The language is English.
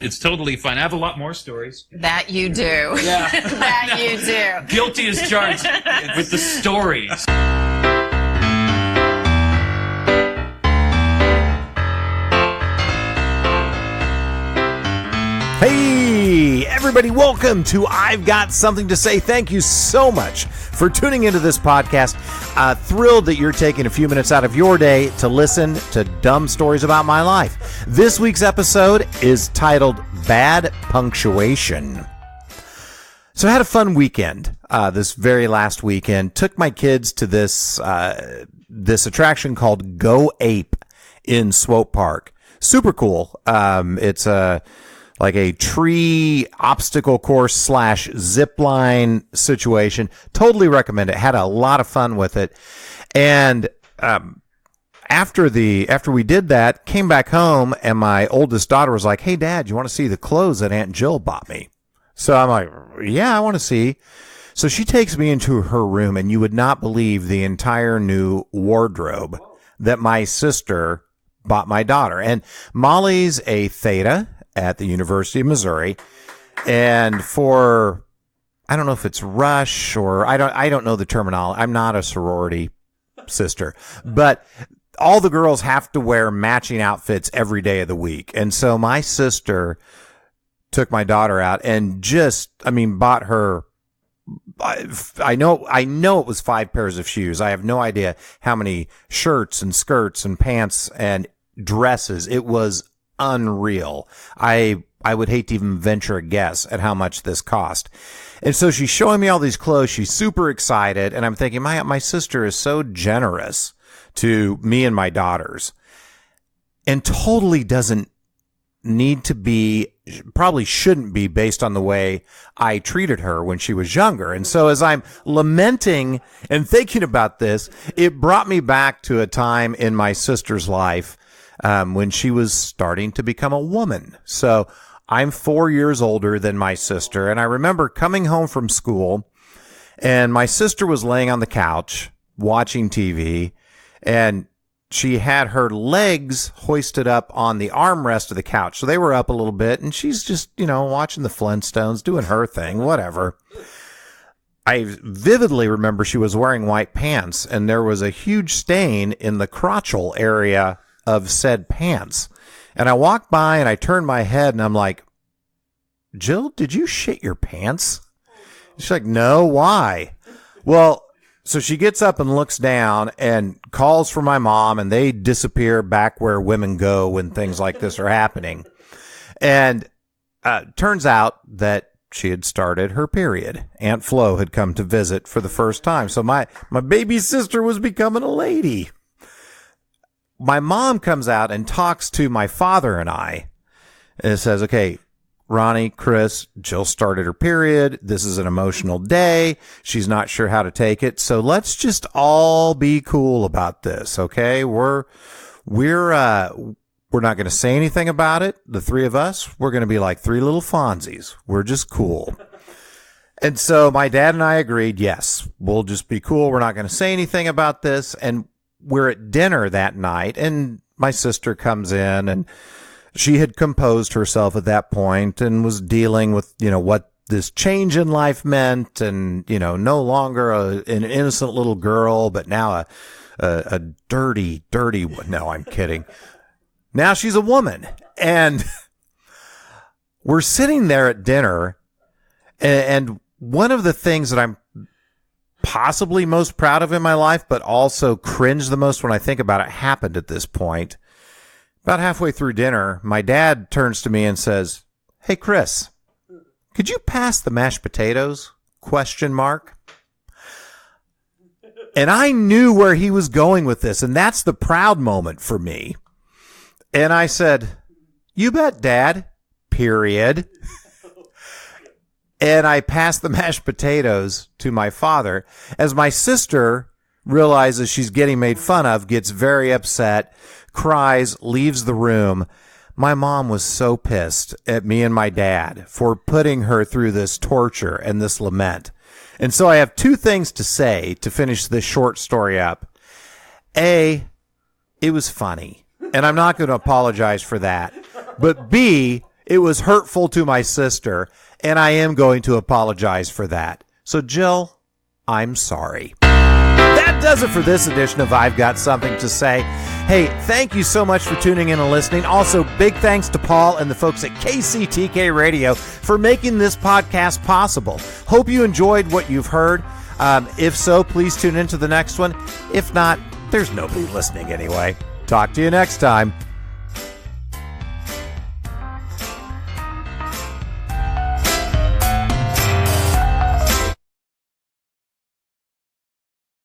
It's totally fine. I have a lot more stories. That you do. Yeah. That you do. Guilty as charged with the stories. Hey, everybody, welcome to I've Got Something to Say. Thank you so much for tuning into this podcast. Thrilled that you're taking a few minutes out of your day to listen to dumb stories about my life. This week's episode is titled Bad Punctuation. So I had a fun weekend this very last weekend. Took my kids to this attraction called Go Ape in Swope Park. Super cool. It's like a tree obstacle course / zip line situation. Totally recommend it. Had a lot of fun with it. And after we did that, came back home, and my oldest daughter was like, "Hey, Dad, you want to see the clothes that Aunt Jill bought me?" So I'm like, "Yeah, I want to see." So she takes me into her room, and you would not believe the entire new wardrobe that my sister bought my daughter. And Molly's a Theta at the University of Missouri, and for, I don't know if it's rush or I don't know the terminology. I'm not a sorority sister, but all the girls have to wear matching outfits every day of the week. And so my sister took my daughter out and bought her, I know it was 5 pairs of shoes. I have no idea how many shirts and skirts and pants and dresses. It was unreal. I would hate to even venture a guess at how much this cost. And so she's showing me all these clothes. She's super excited. And I'm thinking, my sister is so generous to me and my daughters, and totally doesn't need to be, probably shouldn't be, based on the way I treated her when she was younger. And so as I'm lamenting and thinking about this, it brought me back to a time in my sister's life when she was starting to become a woman. So I'm 4 years older than my sister, and I remember coming home from school, and my sister was laying on the couch watching TV, and she had her legs hoisted up on the armrest of the couch. So they were up a little bit, and she's just, watching the Flintstones, doing her thing, whatever. I vividly remember she was wearing white pants, and there was a huge stain in the crotchal area of said pants. And I walked by and I turned my head and I'm like, "Jill, did you shit your pants?" She's like, "No, why?" Well, so she gets up and looks down and calls for my mom, and they disappear back where women go when things like this are happening. And turns out that she had started her period. Aunt Flo had come to visit for the first time. So my baby sister was becoming a lady. My mom comes out and talks to my father and I, and says, "Okay, Ronnie, Chris, Jill started her period. This is an emotional day. She's not sure how to take it. So let's just all be cool about this, okay? We're not going to say anything about it. The three of us, we're going to be like three little Fonzies. We're just cool." And so my dad and I agreed, yes, we'll just be cool. We're not going to say anything about this. And we're at dinner that night, and my sister comes in, and she had composed herself at that point and was dealing with, what this change in life meant, and, no longer an innocent little girl, but now a dirty, no, I'm kidding. Now she's a woman. And we're sitting there at dinner, and one of the things that I'm possibly most proud of in my life, but also cringe the most when I think about it, happened at this point. About halfway through dinner, my dad turns to me and says, "Hey, Chris, could you pass the mashed potatoes? ? And I knew where he was going with this, and that's the proud moment for me. And I said, "You bet, Dad, period." And I passed the mashed potatoes to my father. As my sister realizes she's getting made fun of, gets very upset, cries, leaves the room. My mom was so pissed at me and my dad for putting her through this torture and this lament. And so I have two things to say to finish this short story up. A, it was funny, and I'm not going to apologize for that. But B, It was hurtful to my sister, and I am going to apologize for that. So, Jill, I'm sorry. That does it for this edition of I've Got Something to Say. Hey, thank you so much for tuning in and listening. Also, big thanks to Paul and the folks at KCTK Radio for making this podcast possible. Hope you enjoyed what you've heard. If so, please tune into the next one. If not, there's nobody listening anyway. Talk to you next time.